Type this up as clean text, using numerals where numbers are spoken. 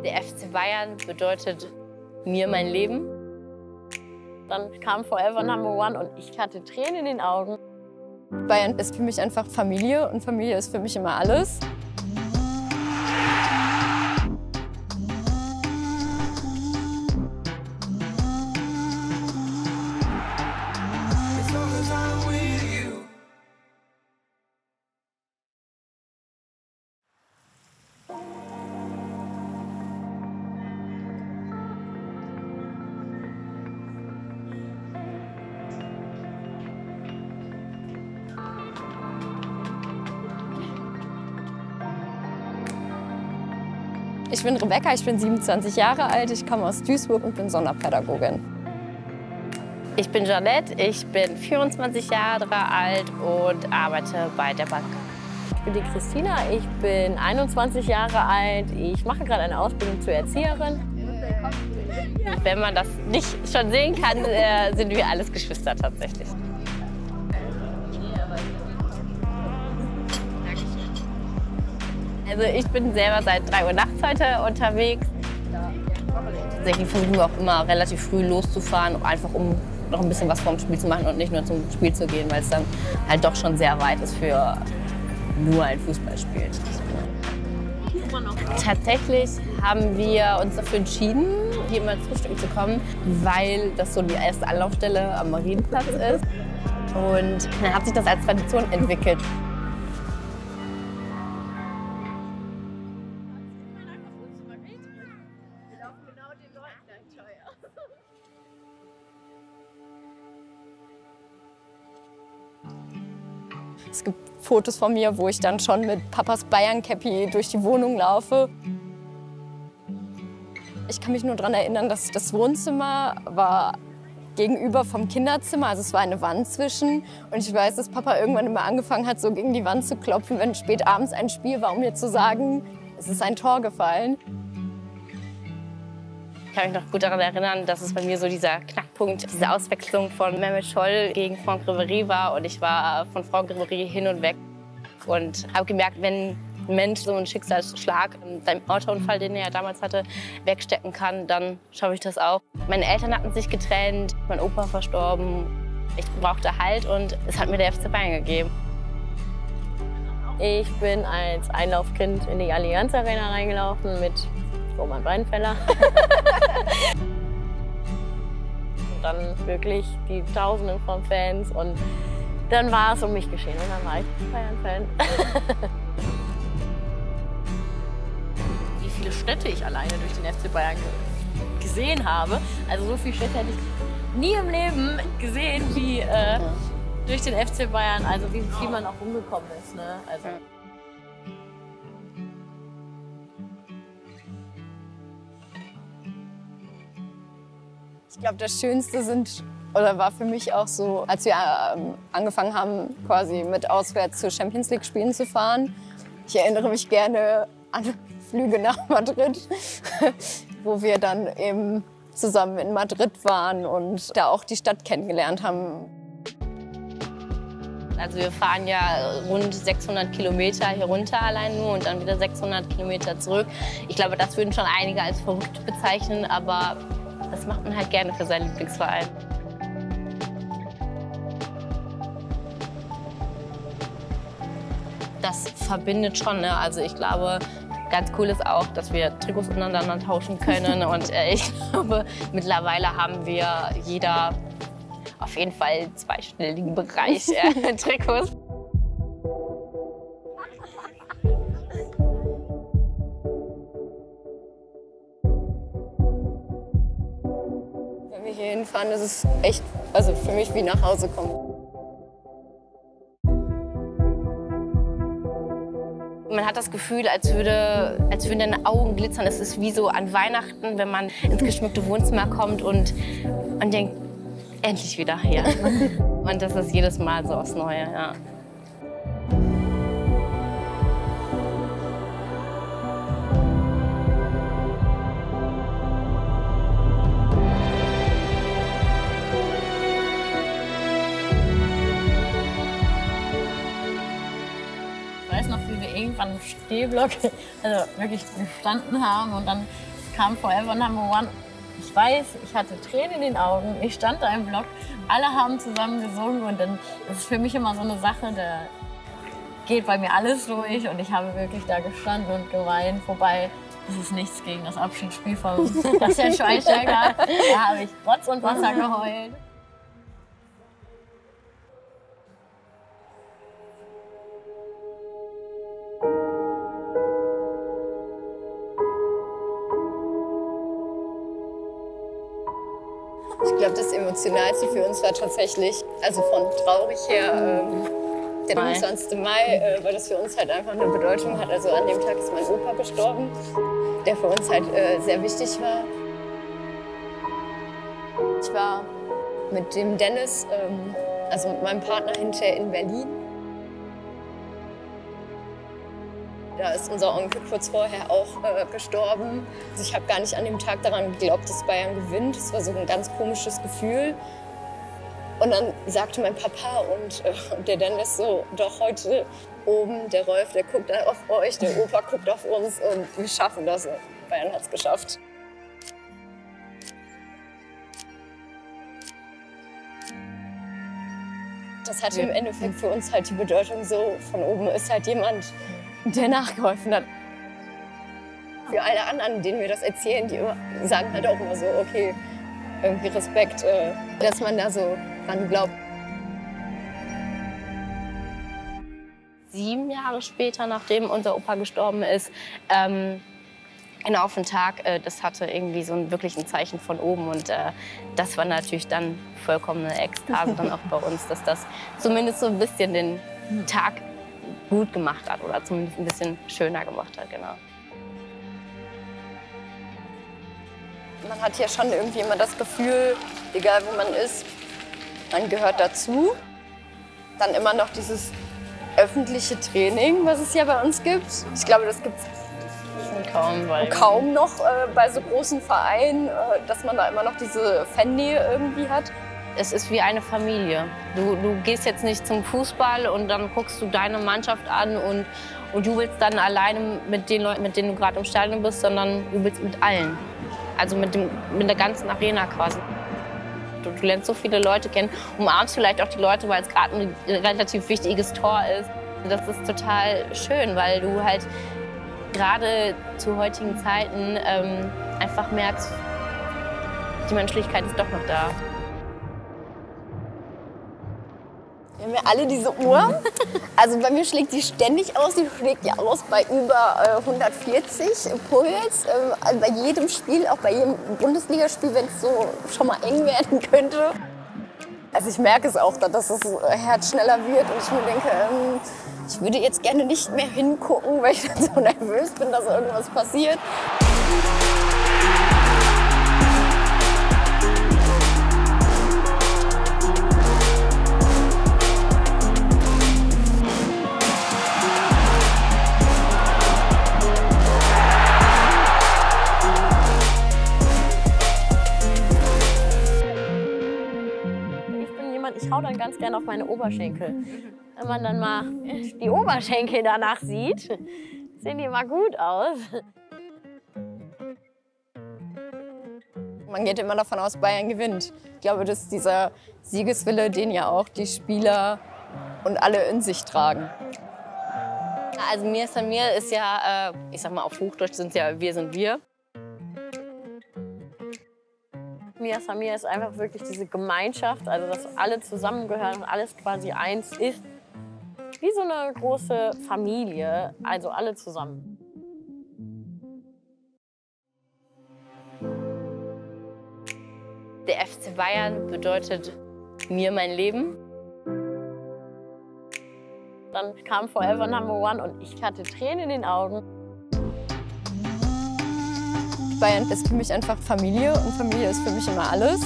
Der FC Bayern bedeutet mir mein Leben. Dann kam Forever Number One und ich hatte Tränen in den Augen. Bayern ist für mich einfach Familie und Familie ist für mich immer alles. Ich bin Rebecca, ich bin 27 Jahre alt, ich komme aus Duisburg und bin Sonderpädagogin. Ich bin Jeanette, ich bin 24 Jahre alt und arbeite bei der Bank. Ich bin die Christina, ich bin 21 Jahre alt, ich mache gerade eine Ausbildung zur Erzieherin. Wenn man das nicht schon sehen kann, sind wir alles Geschwister tatsächlich. Also ich bin selber seit 3 Uhr nachts heute unterwegs. Tatsächlich versuchen wir auch immer relativ früh loszufahren, einfach um noch ein bisschen was vorm Spiel zu machen und nicht nur zum Spiel zu gehen, weil es dann halt doch schon sehr weit ist für nur ein Fußballspiel. Tatsächlich haben wir uns dafür entschieden, hier immer frühstücken zu kommen, weil das so die erste Anlaufstelle am Marienplatz ist. Und dann hat sich das als Tradition entwickelt. Es gibt Fotos von mir, wo ich dann schon mit Papas Bayern-Käppi durch die Wohnung laufe. Ich kann mich nur daran erinnern, dass das Wohnzimmer war gegenüber vom Kinderzimmer, also es war eine Wand zwischen. Und ich weiß, dass Papa irgendwann immer angefangen hat, so gegen die Wand zu klopfen, wenn spät abends ein Spiel war, um mir zu sagen, es ist ein Tor gefallen. Ich kann mich noch gut daran erinnern, dass es bei mir so dieser Knackpunkt, diese Auswechslung von Mehmet Scholl gegen Franck Ribéry war. Und ich war von Franck Ribéry hin und weg. Und habe gemerkt, wenn ein Mensch so einen Schicksalsschlag, seinem Autounfall, den er ja damals hatte, wegstecken kann, dann schaffe ich das auch. Meine Eltern hatten sich getrennt, mein Opa verstorben. Ich brauchte Halt und es hat mir der FC Bayern gegeben. Ich bin als Einlaufkind in die Allianz Arena reingelaufen mit Roman Weidenfeller. Und dann wirklich die Tausenden von Fans und dann war es um mich geschehen und dann war ich Bayern-Fan. Wie viele Städte ich alleine durch den FC Bayern gesehen habe. Also so viele Städte hätte ich nie im Leben gesehen wie durch den FC Bayern. Also wie viel man auch rumgekommen ist. Ne? Also. Ich glaube, das Schönste war für mich auch so, als wir angefangen haben, quasi mit auswärts zu Champions League Spielen zu fahren. Ich erinnere mich gerne an Flüge nach Madrid, wo wir dann eben zusammen in Madrid waren und da auch die Stadt kennengelernt haben. Also wir fahren ja rund 600 Kilometer hier runter allein nur und dann wieder 600 Kilometer zurück. Ich glaube, das würden schon einige als verrückt bezeichnen, aber das macht man halt gerne für seinen Lieblingsverein. Das verbindet schon, ne? Also ich glaube, ganz cool ist auch, dass wir Trikots untereinander tauschen können. Und ich glaube, mittlerweile haben wir jeder auf jeden Fall im zweistelligen Bereich Trikots. Wenn wir hier hinfahren, ist es echt, also für mich wie nach Hause kommen. Man hat das Gefühl, als würden deine Augen glitzern. Es ist wie so an Weihnachten, wenn man ins geschmückte Wohnzimmer kommt und denkt, endlich wieder hier. Und das ist jedes Mal so aufs Neue, ja. Ich weiß noch, wie wir irgendwann im Stehblock also wirklich gestanden haben und dann kam Forever Number One. Ich weiß, ich hatte Tränen in den Augen, ich stand da im Block, alle haben zusammen gesungen und dann ist es für mich immer so eine Sache, da geht bei mir alles durch und ich habe wirklich da gestanden und geweint. Wobei, das ist nichts gegen das Abschiedsspiel von Bastian Schweinsteiger. Da habe ich Rotz und Wasser geheult. Ich glaube, das Emotionalste für uns war tatsächlich, also von traurig her, der 29. Mai, weil das für uns halt einfach eine Bedeutung hat. Also an dem Tag ist mein Opa gestorben, der für uns halt sehr wichtig war. Ich war mit dem Dennis, also mit meinem Partner hinterher in Berlin. Da ist unser Onkel kurz vorher auch gestorben. Also ich habe gar nicht an dem Tag daran geglaubt, dass Bayern gewinnt. Das war so ein ganz komisches Gefühl. Und dann sagte mein Papa und der Dennis so, doch heute oben, der Rolf, der guckt auf euch, der Opa guckt auf uns und wir schaffen das. Bayern hat es geschafft. Das hatte im Endeffekt für uns halt die Bedeutung so, von oben ist halt jemand, der nachgeholfen hat. Für alle anderen, denen wir das erzählen, die sagen halt auch immer so, okay, irgendwie Respekt, dass man da so dran glaubt. 7 Jahre später, nachdem unser Opa gestorben ist, genau auf den Tag, das hatte irgendwie so wirklich ein Zeichen von oben. Und das war natürlich dann vollkommene Ekstase dann auch bei uns, dass das zumindest so ein bisschen den Tag gut gemacht hat oder zumindest ein bisschen schöner gemacht hat, genau. Man hat ja schon irgendwie immer das Gefühl, egal wo man ist, man gehört dazu. Dann immer noch dieses öffentliche Training, was es ja bei uns gibt. Ich glaube, das gibt es kaum noch bei so großen Vereinen, dass man da immer noch diese Fannähe irgendwie hat. Es ist wie eine Familie. Du gehst jetzt nicht zum Fußball und dann guckst du deine Mannschaft an und jubelst dann alleine mit den Leuten, mit denen du gerade im Stadion bist, sondern jubelst mit allen. Also mit der ganzen Arena quasi. Du lernst so viele Leute kennen, umarmst vielleicht auch die Leute, weil es gerade ein relativ wichtiges Tor ist. Das ist total schön, weil du halt gerade zu heutigen Zeiten einfach merkst, die Menschlichkeit ist doch noch da. Wir haben ja alle diese Uhr. Also bei mir schlägt die ständig aus. Die schlägt ja aus bei über 140 Puls. Bei jedem Spiel, auch bei jedem Bundesligaspiel, wenn es so schon mal eng werden könnte. Also ich merke es auch, dass das Herz schneller wird und ich mir denke, ich würde jetzt gerne nicht mehr hingucken, weil ich dann so nervös bin, dass irgendwas passiert. Ich hau dann ganz gerne auf meine Oberschenkel. Wenn man dann mal die Oberschenkel danach sieht, sehen die immer gut aus. Man geht immer davon aus, Bayern gewinnt. Ich glaube, das ist dieser Siegeswille, den ja auch die Spieler und alle in sich tragen. Also mir ist ja, ich sag mal auf Hochdeutsch sind ja wir sind wir. Mir ist einfach wirklich diese Gemeinschaft, also dass alle zusammengehören und alles quasi eins ist. Wie so eine große Familie, also alle zusammen. Der FC Bayern bedeutet mir mein Leben. Dann kam Forever Number One und ich hatte Tränen in den Augen. Bayern ist für mich einfach Familie und Familie ist für mich immer alles.